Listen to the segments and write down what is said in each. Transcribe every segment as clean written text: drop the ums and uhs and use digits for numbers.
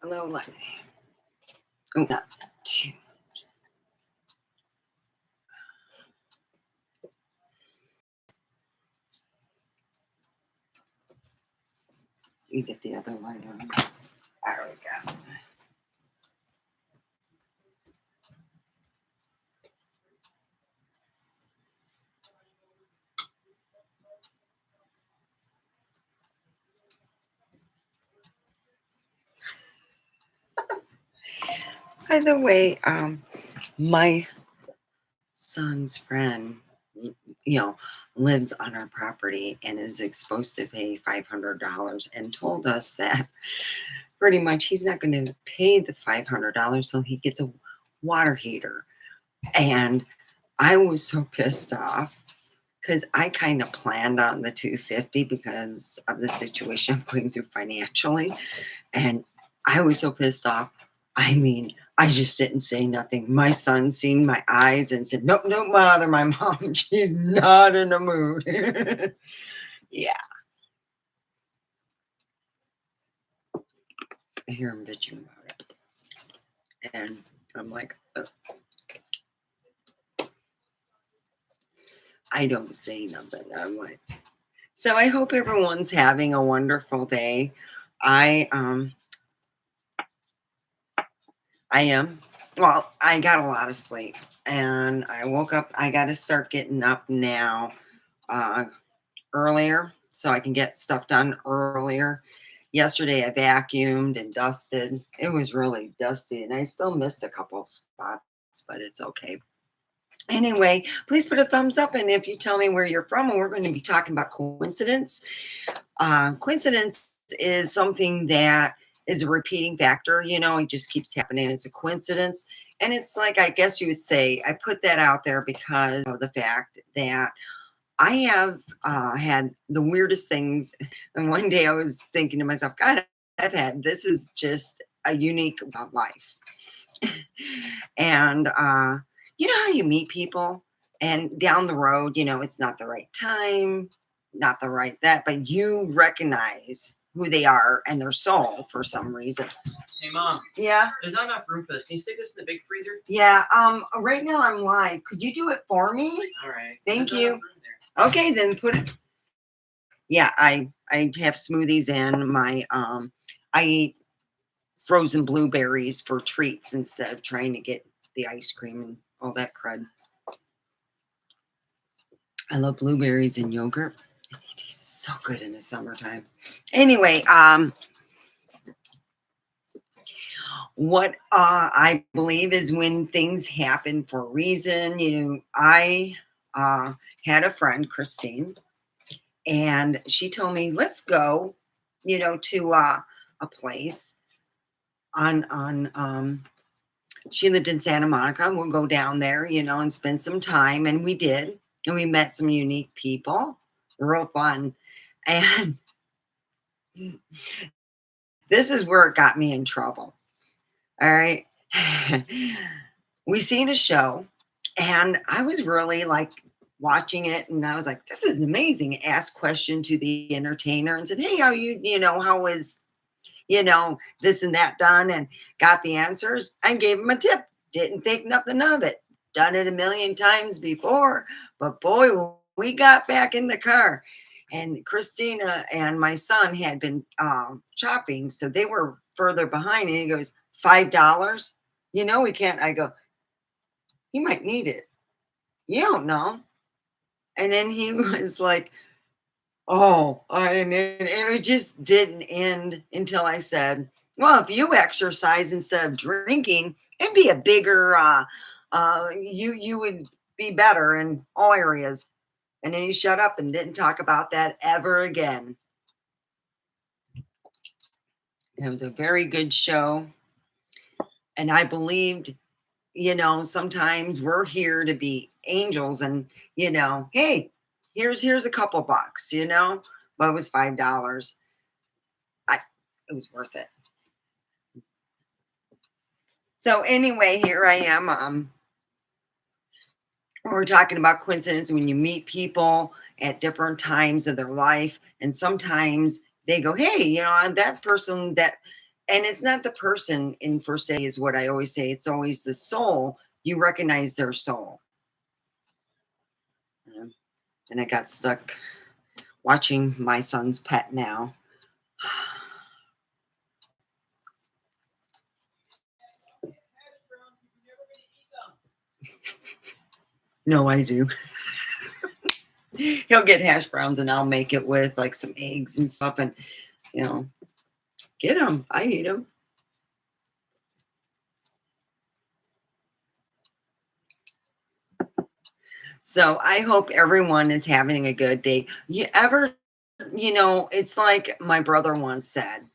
a little light. Oh, not too. You get the other light on. There we go. By the way, my son's friend, you know, lives on our property and is supposed to pay $500 and told us that pretty much he's not going to pay the $500, so he gets a water heater. And I was so pissed off because I kind of planned on the 250 because of the situation I'm going through financially. And I was so pissed off. I mean, I just didn't say nothing. My son seen my eyes and said, "Nope, don't bother my mom. She's not in the mood." Yeah, I hear him bitching about it. And I'm like, I don't say nothing. I'm like, so I hope everyone's having a wonderful day. I um I am. Well, I got a lot of sleep and I woke up. I got to start getting up now uh, earlier so I can get stuff done earlier. Yesterday I vacuumed and dusted. It was really dusty and I still missed a couple of spots, but it's okay. Anyway, please put a thumbs up. And if you tell me where you're from, and we're going to be talking about coincidence. Coincidence is something that is a repeating factor. You know, it just keeps happening. It's a coincidence. And it's like, I guess you would say, I put that out there because of the fact that I have had the weirdest things. And one day I was thinking to myself, God, this is just a unique life. And you know how you meet people and down the road, you know, it's not the right time, not the right that, but you recognize who they are and their soul for some reason. Hey mom, Yeah. there's not enough room for this. Can you stick this in the big freezer? Yeah. Right now I'm live. Could you do it for me? All right. Thank There's not you. enough room there. Okay, then put it. Yeah, I have smoothies in my I eat frozen blueberries for treats instead of trying to get the ice cream and all that crud. I love blueberries and yogurt. It tastes so good in the summertime. Anyway, what I believe is when things happen for a reason. You know, I had a friend, Christine, and she told me, let's go, you know, to a place on she lived in Santa Monica. We'll go down there, you know, and spend some time. And we did. And we met some unique people. Real fun. And this is where it got me in trouble. All right. We seen a show and I was really like watching it and I was like, this is amazing. Asked question to the entertainer and said, hey, how you know, how was, you know, this and that done, and got the answers. I gave him a tip. Didn't think nothing of it. Done it a million times before, but boy, when we got back in the car, and Christina and my son had been shopping, so they were further behind. And he goes, $5. You know, we can't. I go, you might need it. You don't know. And then he was like, oh, and it just didn't end until I said, well, if you exercise instead of drinking, it'd be a bigger, you would be better in all areas. And then he shut up and didn't talk about that ever again. It was a very good show. And I believed, you know, sometimes we're here to be angels and, you know, hey, here's a couple bucks, you know, but it was $5. It was worth it. So anyway, here I am. We're talking about coincidence when you meet people at different times of their life, and sometimes they go, "Hey, you know, that person that And it's not the person in per se, is what I always say. It's always the soul. You recognize their soul. Um, And I got stuck watching my son's pet now. No, I do. He'll get hash browns and I'll make it with like some eggs and stuff, and you know, get them. I eat them. So I hope everyone is having a good day. It's like my brother once said,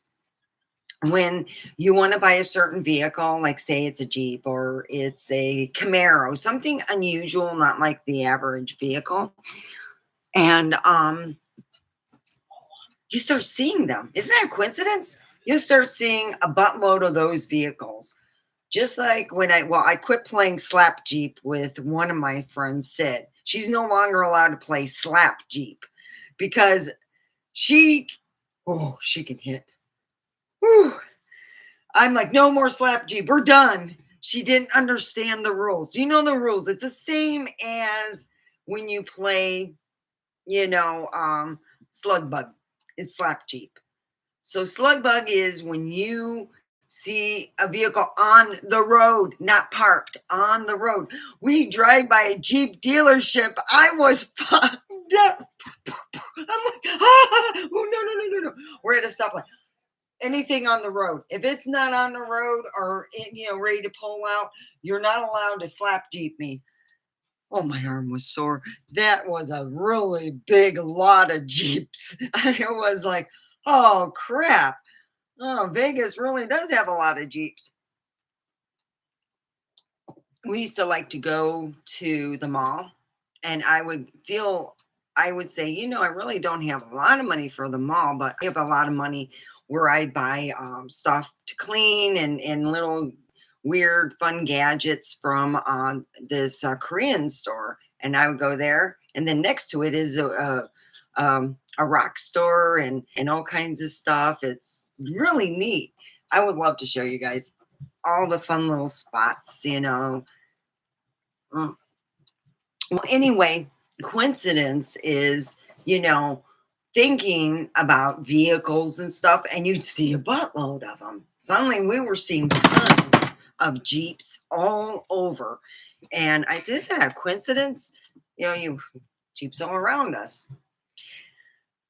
when you want to buy a certain vehicle, like say it's a Jeep or it's a Camaro, something unusual, not like the average vehicle, and you start seeing them. Isn't that a coincidence? You start seeing a buttload of those vehicles. Just like when I quit playing slap Jeep with one of my friends, Sid. She's no longer allowed to play slap Jeep because she, she can hit. Whew. I'm like, no more slap Jeep. We're done. She didn't understand the rules. You know the rules. It's the same as when you play, slug bug. It's slap Jeep. So slug bug is when you see a vehicle on the road, not parked, on the road. We drive by a Jeep dealership. I was fucked up. I'm like, oh, no. We're at a stoplight. Anything on the road. If it's not on the road or ready to pull out, you're not allowed to slap Jeep me. Oh, my arm was sore. That was a really big lot of Jeeps. I was like, oh crap. Oh, Vegas really does have a lot of Jeeps. We used to like to go to the mall, and I would say, I really don't have a lot of money for the mall, but I have a lot of money where I buy stuff to clean and little weird fun gadgets from this Korean store. And I would go there, and then next to it is a rock store and all kinds of stuff. It's really neat. I would love to show you guys all the fun little spots. Mm. Well, anyway, coincidence is, thinking about vehicles and stuff, and you'd see a buttload of them. Suddenly, we were seeing tons of Jeeps all over. And I said, is that a coincidence? You Jeeps all around us.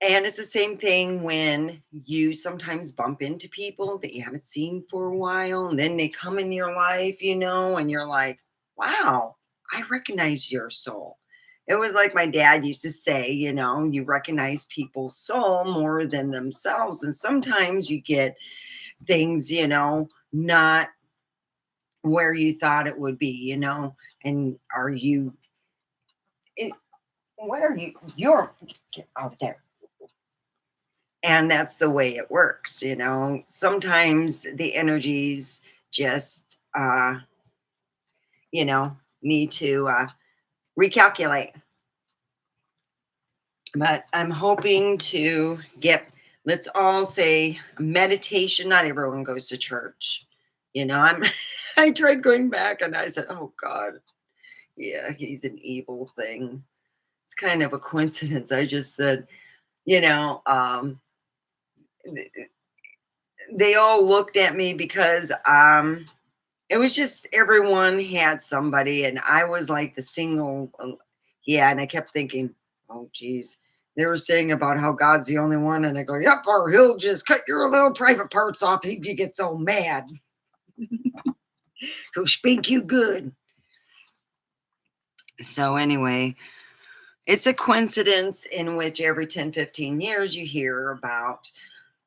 And it's the same thing when you sometimes bump into people that you haven't seen for a while, and then they come in your life, and you're like, wow, I recognize your soul. It was like my dad used to say, you recognize people's soul more than themselves. And sometimes you get things, not where you thought it would be. And are you, it, what are you, you're, get out there. And that's the way it works. Sometimes the energies just need to recalculate. But I'm hoping to get, let's all say, meditation. Not everyone goes to church. I'm I tried going back and I said, oh God, yeah, he's an evil thing. It's kind of a coincidence. I just said, you know, um, they all looked at me because it was just everyone had somebody, and I was like the single. Yeah, and I kept thinking, oh, geez. They were saying about how God's the only one, and I go, yep, or he'll just cut your little private parts off. He gets so mad. He'll spank you good. So, anyway, it's a coincidence in which every 10, 15 years you hear about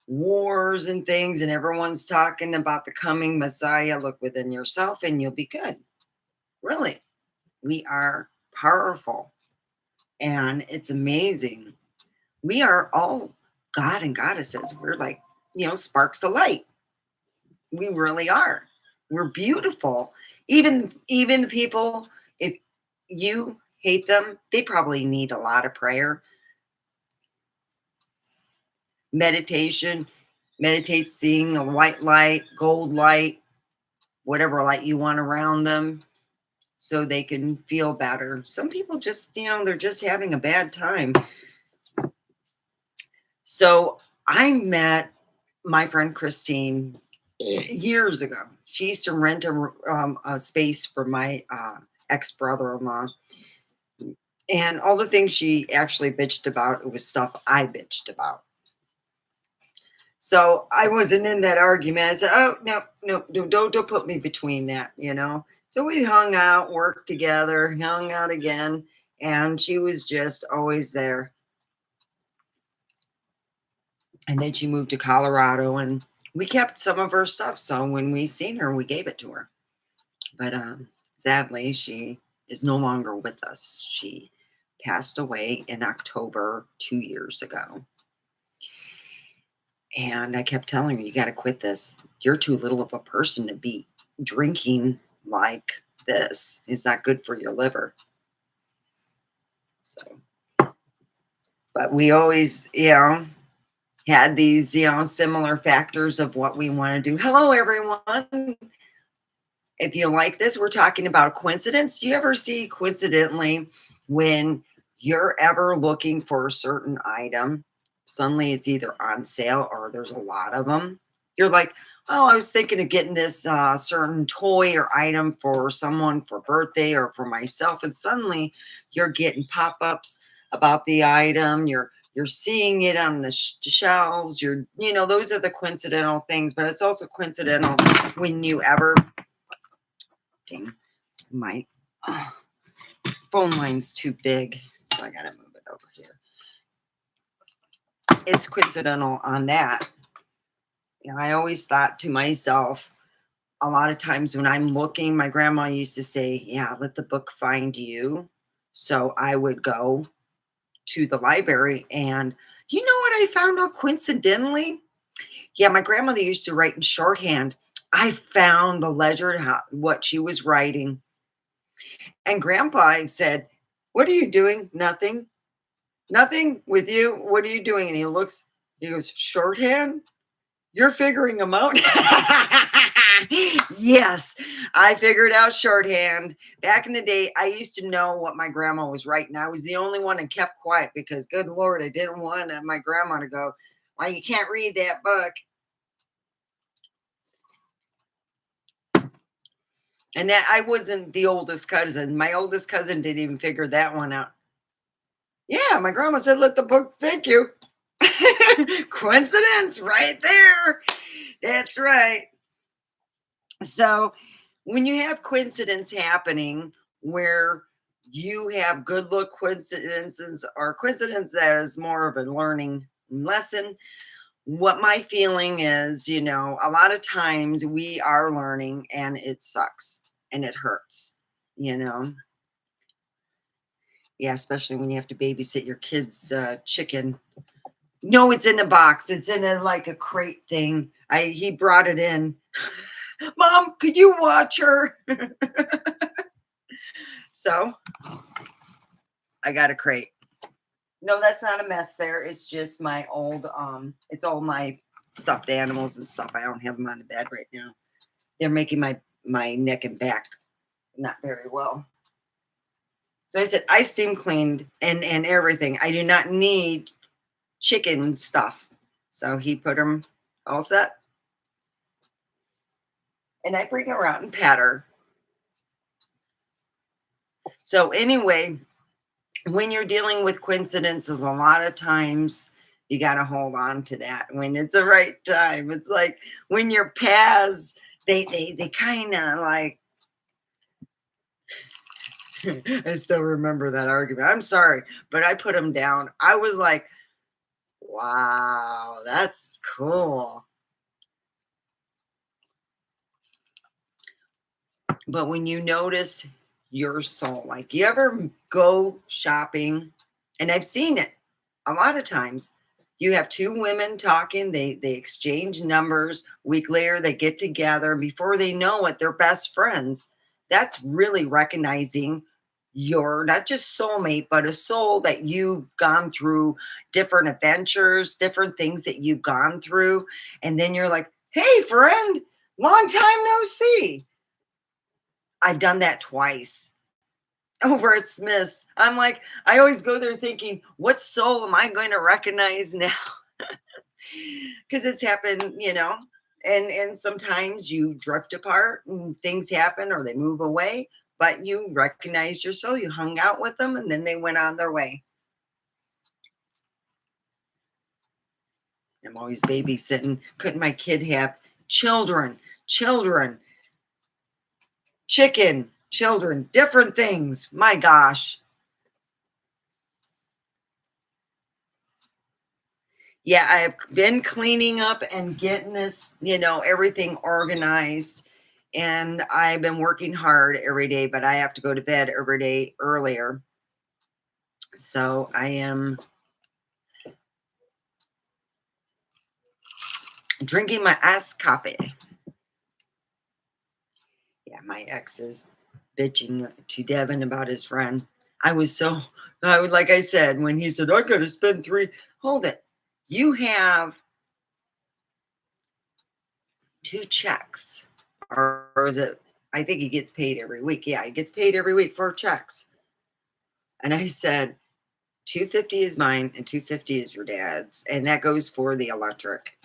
wars and things, and everyone's talking about the coming Messiah. Look within yourself and you'll be good. Really, we are powerful, and it's amazing. We are all God and goddesses. We're like, sparks of light. We really are. We're beautiful. Even the people, if you hate them, they probably need a lot of prayer, meditation. meditates seeing a white light, gold light, whatever light you want around them so they can feel better. Some people just, they're just having a bad time. So I met my friend Christine years ago. She used to rent a space for my ex brother-in-law, and all the things she actually bitched about, it was stuff I bitched about. So I wasn't in that argument. I said, "Oh no, no, don't put me between that." So we hung out, worked together, hung out again, and she was just always there. And then she moved to Colorado, and we kept some of her stuff. So when we seen her, we gave it to her. But sadly, she is no longer with us. She passed away in October 2 years ago. And I kept telling her, you got to quit this. You're too little of a person to be drinking like this. It's not good for your liver. So, but we always, had these, similar factors of what we want to do. Hello, everyone. If you like this, we're talking about coincidence. Do you ever see coincidentally when you're ever looking for a certain item, suddenly it's either on sale or there's a lot of them? You're like, oh, I was thinking of getting this certain toy or item for someone for birthday or for myself, and suddenly you're getting pop-ups about the item. You're seeing it on the shelves. Those are the coincidental things, but it's also coincidental when you ever. My phone line's too big, so I gotta move it over here. It's coincidental on that. I always thought to myself, a lot of times when I'm looking, my grandma used to say, yeah, let the book find you. So I would go to the library, and you know what I found out coincidentally? Yeah, my grandmother used to write in shorthand. I found the ledger, what she was writing. And Grandpa said, what are you doing? Nothing. Nothing with you. What are you doing? And he goes, shorthand? You're figuring them out? Yes, I figured out shorthand. Back in the day, I used to know what my grandma was writing. I was the only one that kept quiet because, good Lord, I didn't want my grandma to go, well, you can't read that book. And that I wasn't the oldest cousin. My oldest cousin didn't even figure that one out. Yeah, my grandma said, let the book pick you. Coincidence right there. That's right. So when you have coincidence happening where you have good luck coincidences or coincidence that is more of a learning lesson, what my feeling is, a lot of times we are learning and it sucks and it hurts, Yeah, especially when you have to babysit your kid's chicken. No, it's in a box. It's in like a crate thing. He brought it in. Mom, could you watch her? So I got a crate. No, that's not a mess there. It's just my old, it's all my stuffed animals and stuff. I don't have them on the bed right now. They're making my neck and back not very well. So I said, I steam cleaned and everything. I do not need chicken stuff. So he put them all set. And I bring her out and pat her. So anyway, when you're dealing with coincidences, a lot of times you got to hold on to that when it's the right time. It's like when your paths, they kind of like, I still remember that argument. I'm sorry, but I put them down. I was like, wow, that's cool. But when you notice your soul, like you ever go shopping, and I've seen it a lot of times, you have two women talking, they exchange numbers, week later they get together, and before they know it, they're best friends. That's really recognizing your not just soulmate, but a soul that you've gone through different adventures, different things that you've gone through. And then you're like, hey, friend, long time no see. I've done that twice over at Smith's. I'm like, I always go there thinking, what soul am I going to recognize now? Because it's happened, and sometimes you drift apart and things happen or they move away, but you recognized your soul, you hung out with them, and then they went on their way. I'm always babysitting. Couldn't my kid have children, chicken, children, different things? My gosh. Yeah, I've been cleaning up and getting this, everything organized. And I've been working hard every day, but I have to go to bed every day earlier. So I am drinking my iced coffee. Yeah, my ex is bitching to Devin about his friend. Like I said, when he said, I got to spend hold it. You have 2 checks. Or is it, I think he gets paid every week. Yeah, he gets paid every week for checks. And I said, 250 is mine and 250 is your dad's. And that goes for the electric.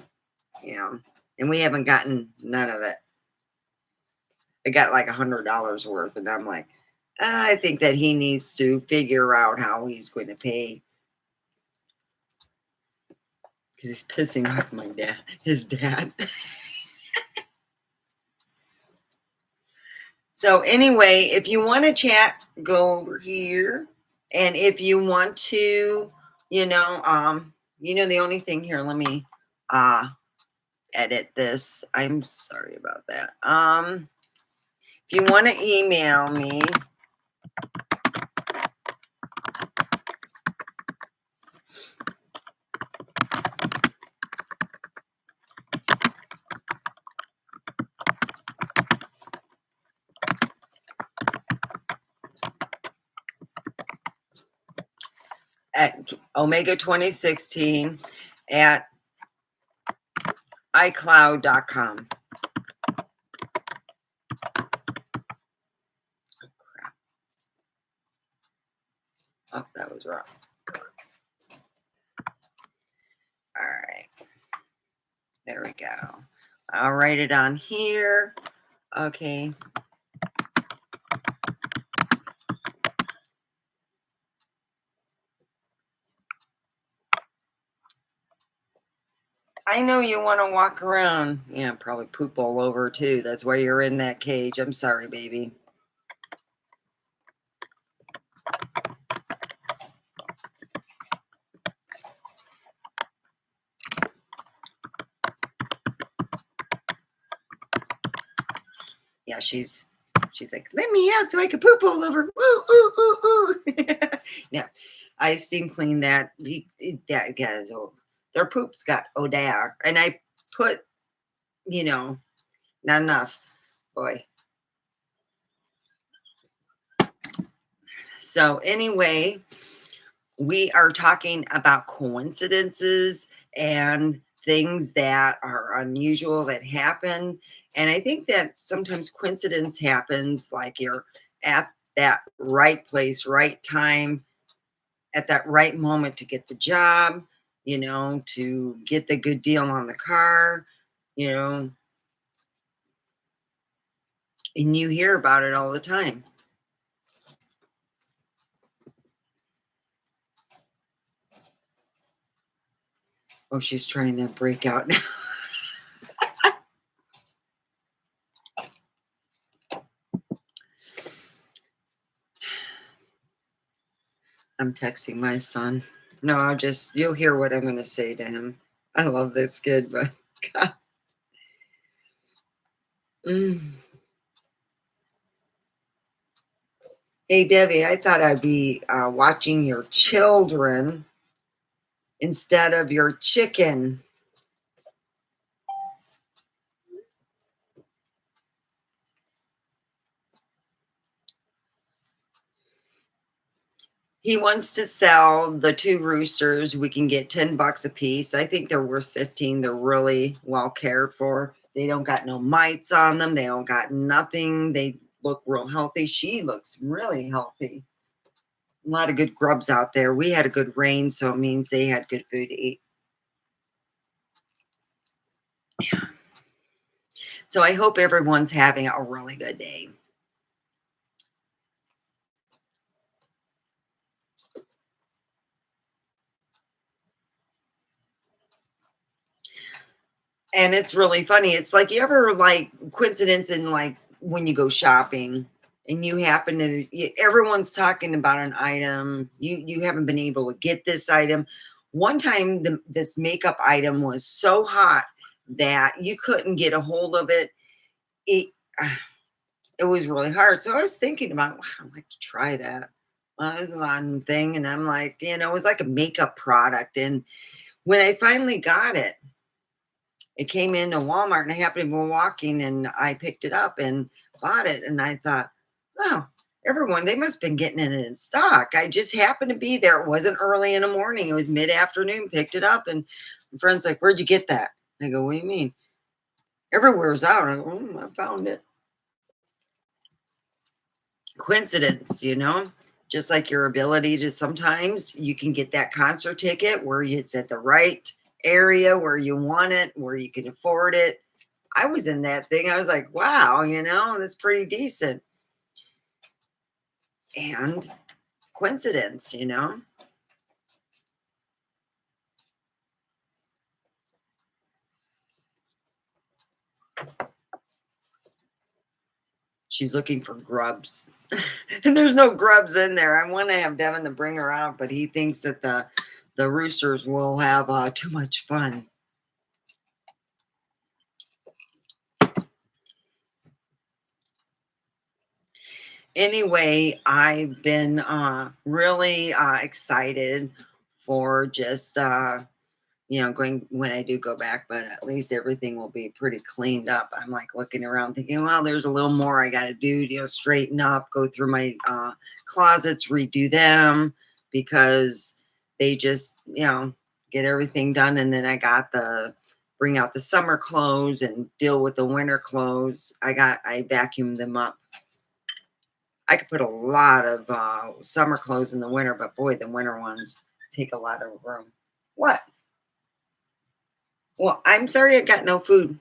Yeah. And we haven't gotten none of it. I got like $100 worth. And I'm like, I think that he needs to figure out how he's going to pay. Because he's pissing off his dad. So anyway, if you want to chat, go over here. And if you want to, the only thing here, let me edit this. I'm sorry about that. If you want to email me, at Omega2016 at iCloud.com. Oh, that was wrong. All right. There we go. I'll write it on here. Okay. I know you want to walk around. Yeah, probably poop all over too. That's why you're in that cage. I'm sorry, baby. Yeah, she's like, let me out so I can poop all over. Ooh, ooh, ooh, ooh. Yeah, I steam clean that. That guys, their poops got odor, and I put, not enough. Boy. So anyway, we are talking about coincidences and things that are unusual that happen. And I think that sometimes coincidence happens like you're at that right place, right time, at that right moment to get the job, to get the good deal on the car, and you hear about it all the time. Oh, she's trying to break out now. I'm texting my son. No, you'll hear what I'm going to say to him. I love this kid, but God. Mm. Hey, Debbie, I thought I'd be watching your children instead of your chicken. He wants to sell the two roosters. We can get $10 a piece. I think they're worth 15. They're really well cared for. They don't got no mites on them. They don't got nothing. They look real healthy. She looks really healthy. A lot of good grubs out there. We had a good rain, so it means they had good food to eat. Yeah. So I hope everyone's having a really good day. And it's really funny. It's like you ever like coincidence in like when you go shopping and you happen to everyone's talking about an item. You haven't been able to get this item. One time this makeup item was so hot that you couldn't get a hold of it. It it was really hard. So I was thinking about, wow, I'd like to try that. It was a long thing, and I'm like, it was like a makeup product. And when I finally got it, it came into Walmart and I happened to be walking and I picked it up and bought it. And I thought, wow, everyone, they must have been getting it in stock. I just happened to be there. It wasn't early in the morning. It was mid-afternoon, picked it up. And my friend's like, where'd you get that? I go, what do you mean? Everywhere's out. I go, I found it. Coincidence, just like your ability to sometimes you can get that concert ticket where it's at the right area where you want it, where you can afford it. I was in that thing. I was like, wow, that's pretty decent. And coincidence. She's looking for grubs. And there's no grubs in there. I want to have Devin to bring her out, but he thinks that the roosters will have too much fun. Anyway, I've been really excited for just going when I do go back, but at least everything will be pretty cleaned up. I'm like looking around thinking, well, there's a little more I got to do, straighten up, go through my closets, redo them because they just, get everything done. And then I got bring out the summer clothes and deal with the winter clothes. I vacuumed them up. I could put a lot of summer clothes in the winter, but boy, the winter ones take a lot of room. What? Well, I'm sorry I got no food.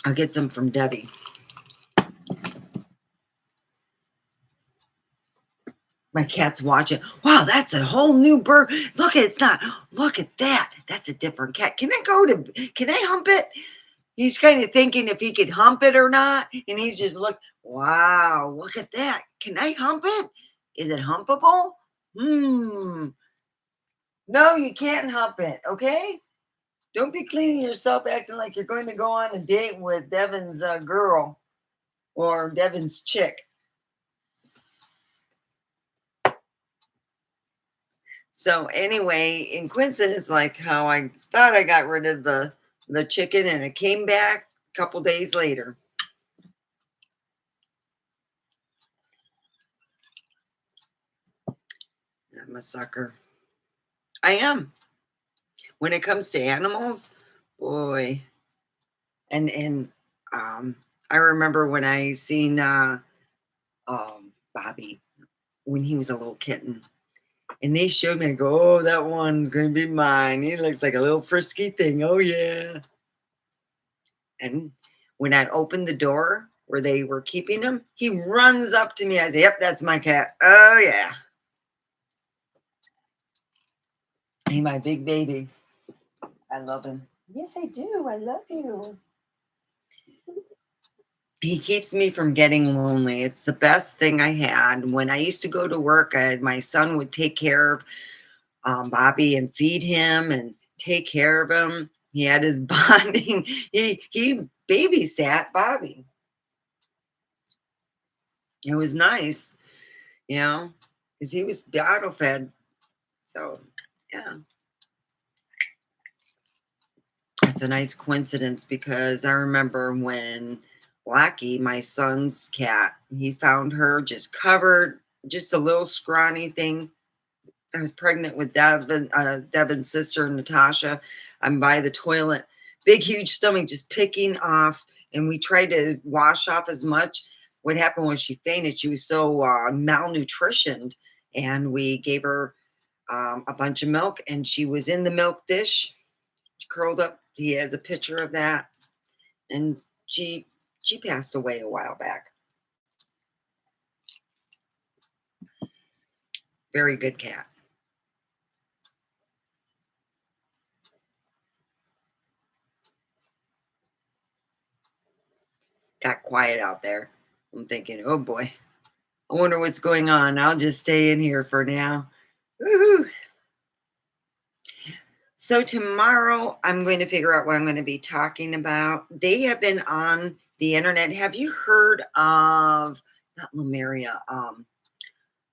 I'll get some from Debbie. My cat's watching. Wow, that's a whole new bird. It's not. Look at that. That's a different cat. Can I hump it? He's kind of thinking if he could hump it or not. And he's just wow, look at that. Can I hump it? Is it humpable? No, you can't hump it. Okay. Don't be cleaning yourself acting like you're going to go on a date with Devin's girl or Devin's chick. So anyway, in coincidence, like how I thought I got rid of the chicken and it came back a couple days later. I'm a sucker. I am. When it comes to animals, boy. And I remember when I seen Bobby when he was a little kitten. And they showed me, I go, oh, that one's going to be mine. He looks like a little frisky thing. Oh, yeah. And when I opened the door where they were keeping him, he runs up to me. I say, yep, that's my cat. Oh, yeah. He's my big baby. I love him. Yes, I do. I love you. He keeps me from getting lonely. It's the best thing I had. When I used to go to work, my son would take care of Bobby and feed him and take care of him. He had his bonding. He babysat Bobby. It was nice, because he was bottle fed. So, yeah, that's a nice coincidence because I remember when Blackie, my son's cat. He found her just covered, just a little scrawny thing. I was pregnant with Devin's sister, Natasha. I'm by the toilet, big, huge stomach, just picking off. And we tried to wash off as much. What happened was she fainted. She was so malnutritioned. And we gave her a bunch of milk, and she was in the milk dish, curled up. He has a picture of that. And she she passed away a while back. Very good cat. Got quiet out there. I'm thinking, oh boy, I wonder what's going on. I'll just stay in here for now. Woohoo. So tomorrow I'm going to figure out what I'm going to be talking about. They have been on the internet. Have you heard of not Lemuria?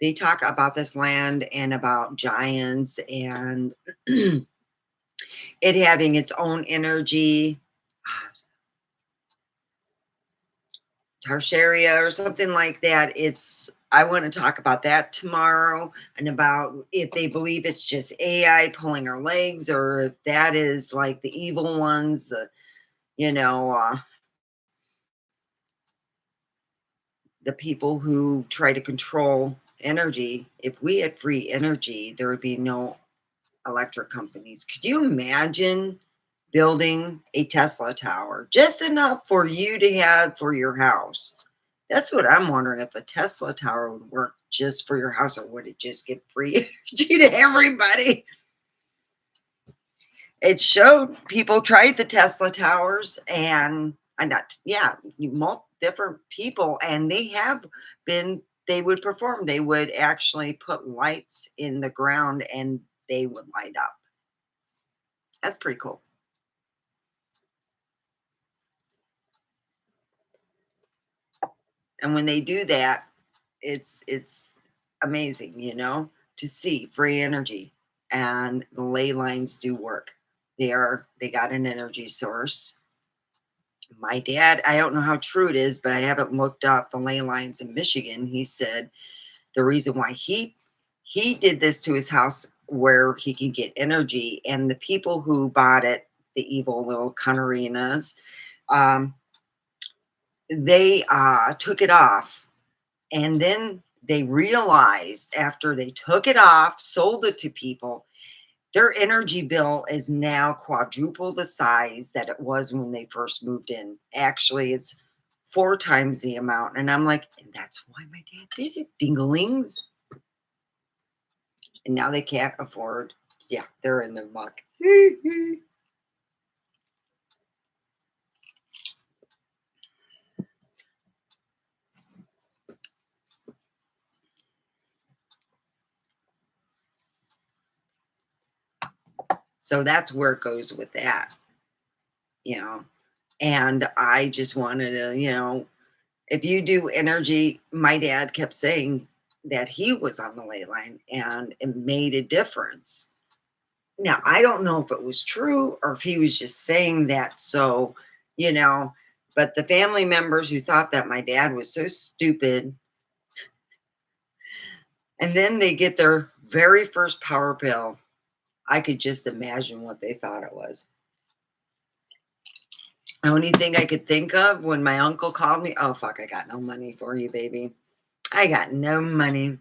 They talk about this land and about giants and it having its own energy. Tarsaria or something like that. I want to talk about that tomorrow and about if they believe it's just AI pulling our legs or if that is like the evil ones, you know, uh, the people who try to control energy. If we had free energy, there would be no electric companies. Could you imagine building a Tesla tower just enough for you to have for your house? That's what I'm wondering, if a Tesla tower would work just for your house, or would it just give free energy to everybody? It showed people tried the Tesla towers and not, yeah, different people, and they would perform. They would actually put lights in the ground and they would light up. That's pretty cool. And when they do that, it's amazing, to see free energy, and the ley lines do work. They got an energy source. My dad, I don't know how true it is, but I haven't looked up the ley lines in Michigan. He said the reason why he did this to his house where he could get energy, and the people who bought it, the evil little Conarinas, um, they took it off. And then they realized after they took it off, sold it to people, their energy bill is now quadruple the size that it was when they first moved in. Actually, it's 4 times the amount. And I'm like, and that's why my dad did it, dinglings. And now they can't afford. Yeah, they're in the muck. So that's where it goes with that, you know. And I just wanted to, if you do energy, my dad kept saying that he was on the ley line and it made a difference. Now, I don't know if it was true or if he was just saying that. So, you know, but the family members who thought that my dad was so stupid, and then they get their very first power bill, I could just imagine what they thought it was. The only thing I could think of when my uncle called me, oh, fuck, I got no money for you, baby. I got no money.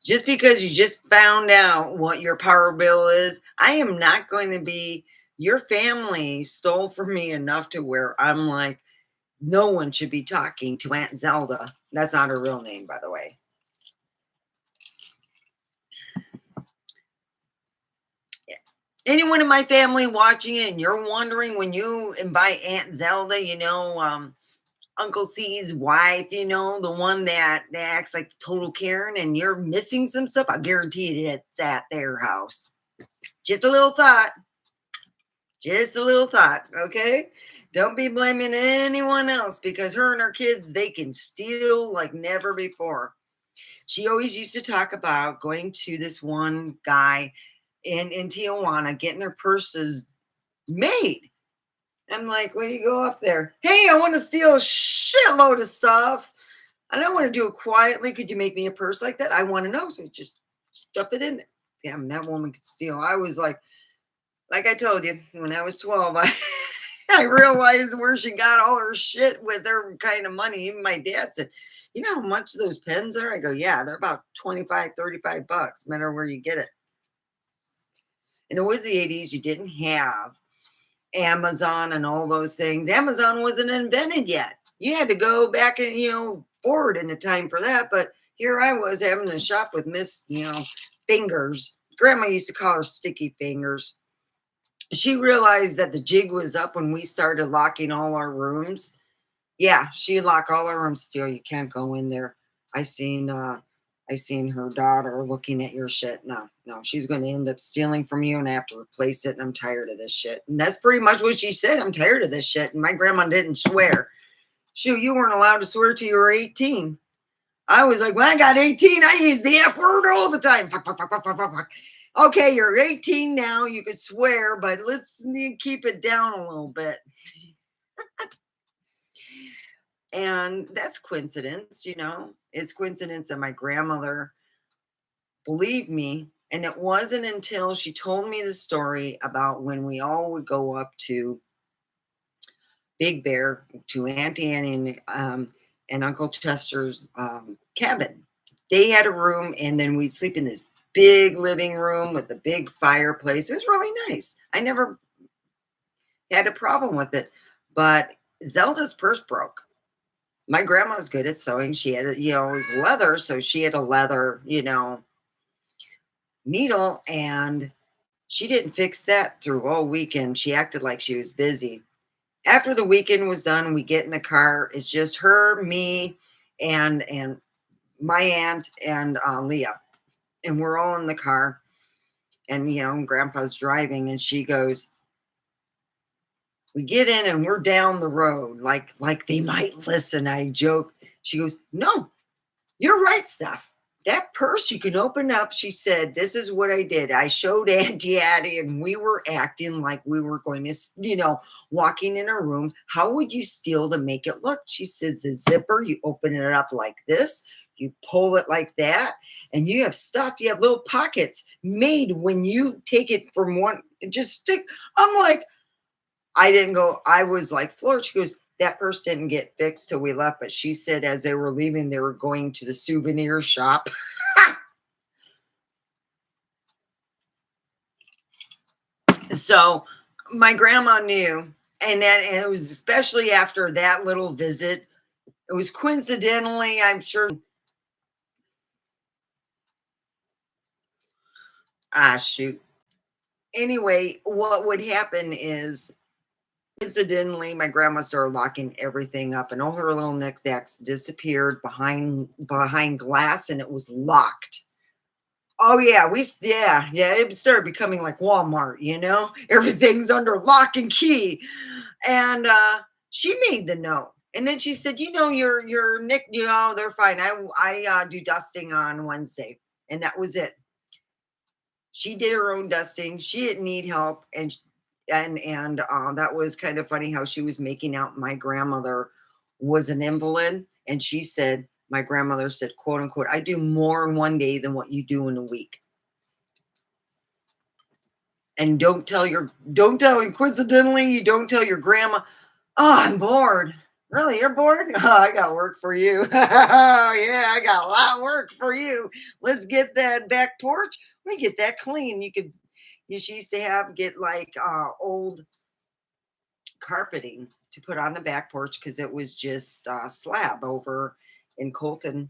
Just because you just found out what your power bill is, I am not going to be, your family stole from me enough to where I'm like, no one should be talking to Aunt Zelda. That's not her real name, by the way. Anyone in my family watching it and you're wondering when you invite Aunt Zelda, Uncle C's wife, the one that acts like total Karen, and you're missing some stuff, I guarantee you it's at their house. Just a little thought. Just a little thought, okay? Don't be blaming anyone else, because her and her kids, they can steal like never before. She always used to talk about going to this one guy in Tijuana, getting her purses made. I'm like, when you go up there, hey, I want to steal a shitload of stuff. I don't want to do it quietly. Could you make me a purse like that? I want to know. So just stuff it in there. Damn, that woman could steal. I was like I told you, when I was 12, I realized where she got all her shit with her kind of money. Even my dad said, you know how much those pens are? I go, yeah, they're about 25, 35 bucks, no matter where you get it. And it was the 80s. You didn't have Amazon and all those things. Amazon wasn't invented yet. You had to go back and, forward in the time for that. But here I was having to shop with Miss, Fingers. Grandma used to call her Sticky Fingers. She realized that the jig was up when we started locking all our rooms. Yeah, she locked all our rooms still. You can't go in there. I seen I seen her daughter looking at your shit. No, no, she's gonna end up stealing from you and I have to replace it. And I'm tired of this shit. And that's pretty much what she said. I'm tired of this shit. And my grandma didn't swear. Shoot, you weren't allowed to swear till you were 18. I was like, when I got 18, I used the F word all the time. Fuck, fuck, fuck, fuck, fuck, fuck, fuck. Okay, you're 18 now. You can swear, but let's keep it down a little bit. And that's coincidence, It's coincidence that my grandmother believed me. And it wasn't until she told me the story about when we all would go up to Big Bear, to Auntie Annie and Uncle Chester's cabin. They had a room, and then we'd sleep in this big living room with a big fireplace. It was really nice. I never had a problem with it. But Zelda's purse broke. My grandma's good at sewing. She had, it was leather. So she had a leather, needle, and she didn't fix that through all weekend. She acted like she was busy. After the weekend was done, we get in a car. It's just her, me, and my aunt and Leah, and we're all in the car. And Grandpa's driving, and she goes, we get in and we're down the road, like they might listen. I joke. She goes, no, you're right, Steph. That purse you can open up. She said, this is what I did. I showed Auntie Addie and we were acting like we were going to, walking in a room. How would you steal to make it look? She says, the zipper, you open it up like this. You pull it like that. And you have stuff. You have little pockets made when you take it from one, just stick. I'm like, I didn't go, I was like floored. She goes, that purse didn't get fixed till we left. But she said as they were leaving, they were going to the souvenir shop. So my grandma knew. And it was especially after that little visit. It was coincidentally, I'm sure. Shoot. Anyway, what would happen is coincidentally, my grandma started locking everything up, and all her little knickknacks disappeared behind glass, and it was locked. Oh yeah, yeah. It started becoming like Walmart, Everything's under lock and key, and she made the note, and then she said, your nick, they're fine. I do dusting on Wednesday, and that was it. She did her own dusting. She didn't need help, and that was kind of funny how she was making out my grandmother was an invalid, and she said my grandmother said, quote unquote, I do more in one day than what you do in a week. And don't tell, and coincidentally, you don't tell your grandma, oh, I'm bored. Really, you're bored? Oh, I got work for you. Yeah, I got a lot of work for you. Let's get that back porch. We get that clean. She used to get like old carpeting to put on the back porch because it was just slab over in Colton,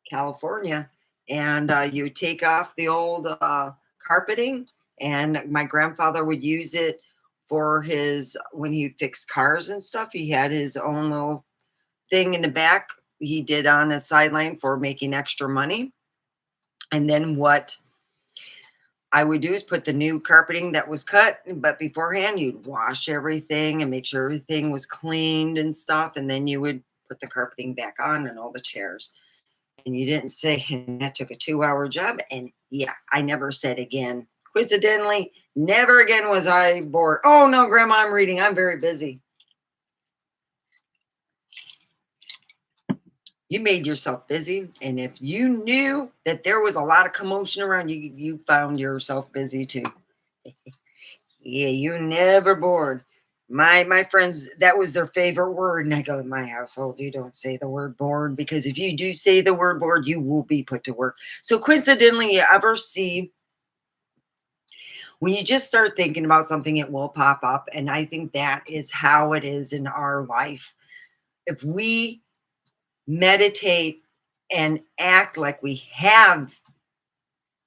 California. And you would take off the old carpeting, and my grandfather would use it for when he would fix cars and stuff. He had his own little thing in the back he did on a sideline for making extra money. And then what I would do is put the new carpeting that was cut, but beforehand you'd wash everything and make sure everything was cleaned and stuff. And then you would put the carpeting back on and all the chairs. And you didn't say, and that took a 2-hour job. And yeah, I never said again. Coincidentally, Never again was I bored. Oh no, Grandma, I'm reading. I'm very busy. You made yourself busy. And if you knew that there was a lot of commotion around you, you found yourself busy too. Yeah, you never bored. My friends, that was their favorite word. And I go, in my household, you don't say the word bored, because if you do say the word bored, you will be put to work. So coincidentally, you ever see when you just start thinking about something, it will pop up. And I think that is how it is in our life. If we meditate and act like we have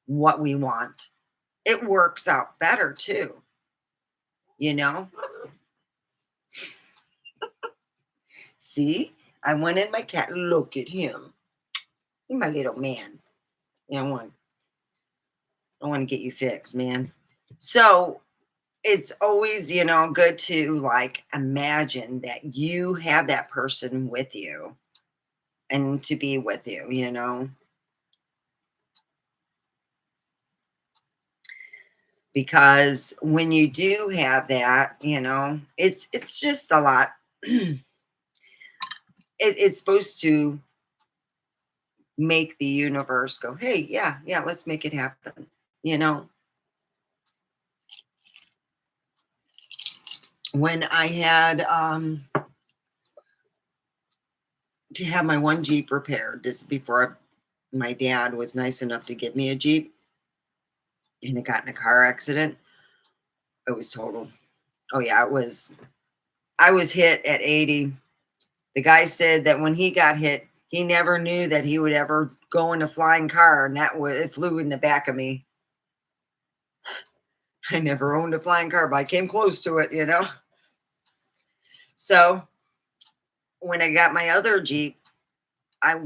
what we want, it works out better too. You know, see, I wanted my cat. Look at him. He's my little man. Yeah, I want to get you fixed, man. So it's always, good to like imagine that you have that person with you and to be with you, because when you do have that, it's just a lot. It's supposed to make the universe go, hey, yeah, yeah, let's make it happen. You know, when I had to have my one Jeep repaired, this is before my dad was nice enough to give me a Jeep, and it got in a car accident. It was total. Oh yeah, it was. I was hit at 80. The guy said that when he got hit, he never knew that he would ever go in a flying car, and it flew in the back of me. I never owned a flying car, but I came close to it. So when I got my other Jeep,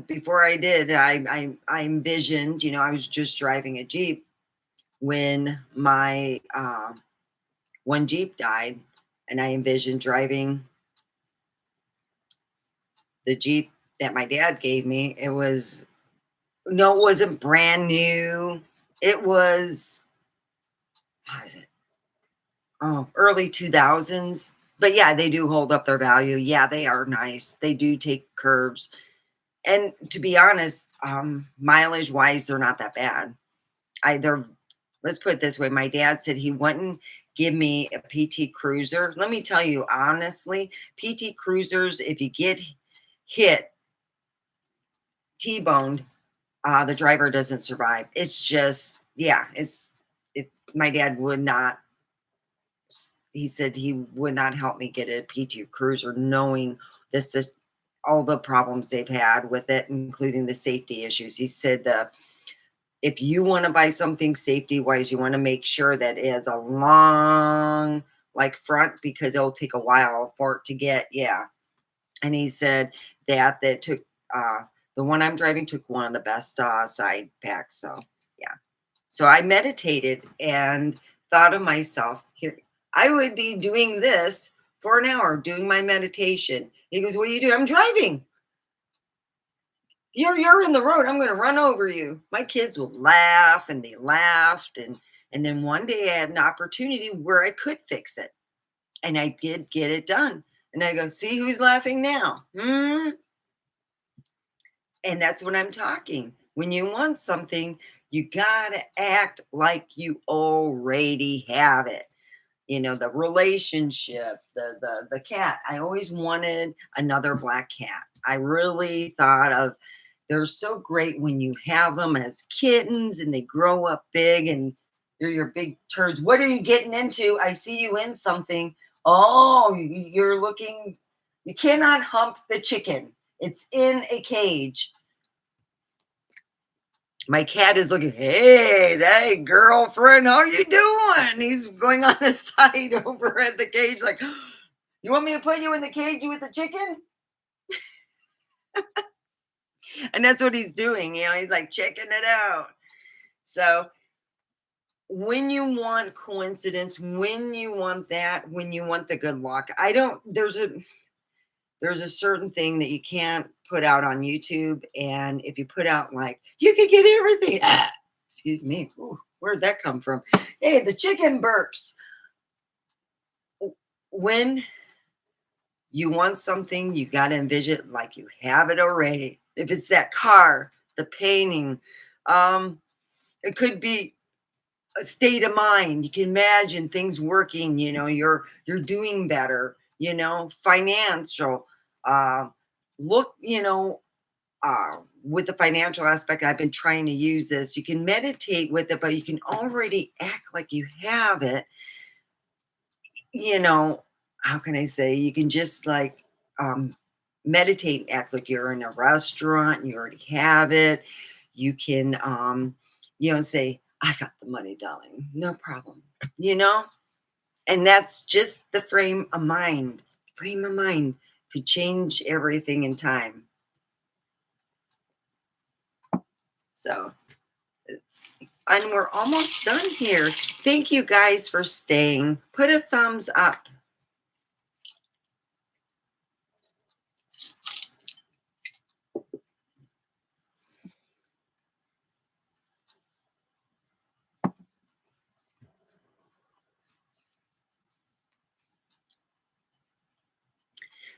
before I did, I envisioned, I was just driving a Jeep when my one Jeep died, and I envisioned driving the Jeep that my dad gave me. It was no, it wasn't brand new. It was, how is it? Oh, early 2000s. But yeah, they do hold up their value. Yeah, they are nice. They do take curves. And to be honest, mileage wise, they're not that bad. They're, let's put it this way. My dad said he wouldn't give me a PT Cruiser. Let me tell you honestly, PT Cruisers, if you get hit, T-boned, the driver doesn't survive. It's just, yeah, it's my dad would not, he said he would not help me get a PT Cruiser, knowing this is all the problems they've had with it, including the safety issues. He said if you want to buy something safety wise, you want to make sure that it has a long like front, because it'll take a while for it to get, yeah. And he said that took the one I'm driving took one of the best side packs. So yeah. So I meditated and thought of myself, here, I would be doing this for an hour, doing my meditation. He goes, what do you do? I'm driving. You're in the road. I'm going to run over you. My kids will laugh, and they laughed. And then one day I had an opportunity where I could fix it. And I did get it done. And I go, see who's laughing now? And that's what I'm talking. When you want something, you got to act like you already have it. The relationship, the cat. I always wanted another black cat. I really thought of, they're so great when you have them as kittens and they grow up big and you're your big turds. What are you getting into? I see you in something. Oh, you're looking, you cannot hump the chicken. It's in a cage. My cat is looking, hey, girlfriend, how you doing? He's going on the side over at the cage like, you want me to put you in the cage with the chicken? And that's what he's doing. He's like checking it out. So when you want coincidence, when you want that, when you want the good luck, there's a certain thing that you can't put out on YouTube. And if you put out like, you could get everything, excuse me. Ooh. Where'd that come from? Hey, the chicken burps. When you want something, you got to envision it like you have it already. If it's that car, the painting, um, it could be a state of mind. You can imagine things working, you're doing better, financial. Uh, look, with the financial aspect, I've been trying to use this. You can meditate with it, but you can already act like you have it. You know, how can I say? You can just like um, meditate, and act like you're in a restaurant and you already have it. You can, say, I got the money, darling. No problem. You know, and that's just the frame of mind. Frame of mind could change everything in time. So it's, and we're almost done here. Thank you guys for staying. Put a thumbs up.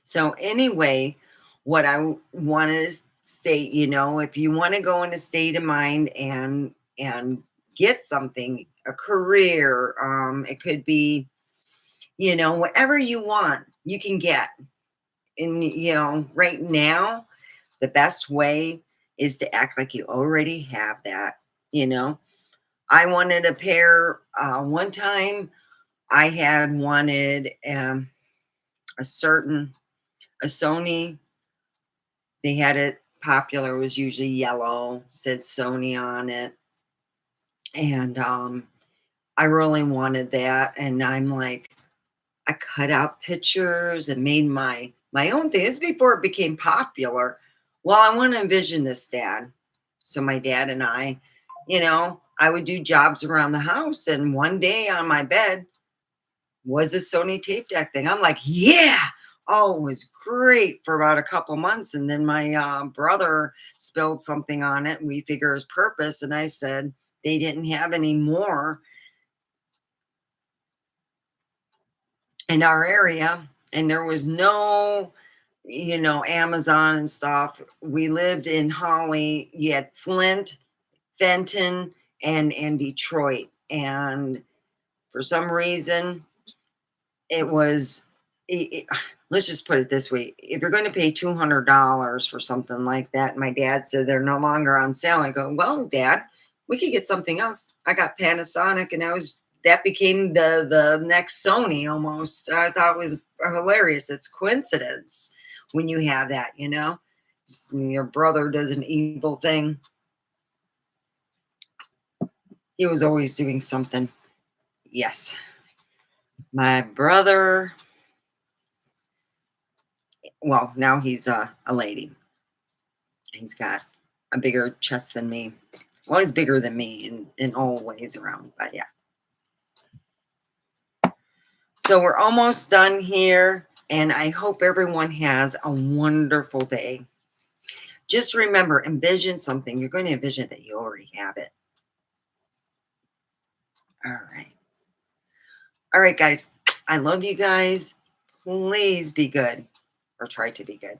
So anyway, what I wanted to state, if you want to go in a state of mind and get something, a career, it could be, whatever you want, you can get. And right now, the best way is to act like you already have that. You know, I wanted a pair. One time, I had wanted a certain a Sony. They had it popular, it was usually yellow, said Sony on it, and, I really wanted that, and I'm like, I cut out pictures and made my own thing. This is before it became popular. Well, I wanna envision this, Dad. So my dad and I would do jobs around the house, and one day on my bed was a Sony tape deck thing. I'm like, yeah. Oh, it was great for about a couple months. And then my brother spilled something on it. And we figure his purpose. And I said, they didn't have any more in our area. And there was no, Amazon and stuff. We lived in Holly. You had Flint, Fenton, and Detroit. And for some reason, it was let's just put it this way. If you're going to pay $200 for something like that, my dad said they're no longer on sale. I go, well, Dad, we could get something else. I got Panasonic, and that became the next Sony almost. I thought it was hilarious. It's coincidence when you have that, Just your brother does an evil thing. He was always doing something. Yes. My brother, well, now he's a lady. He's got a bigger chest than me. Well, he's bigger than me in all ways around, but yeah. So we're almost done here, and I hope everyone has a wonderful day. Just remember, envision something. You're going to envision that you already have it. All right. All right, guys. I love you guys. Please be good, or try to be good.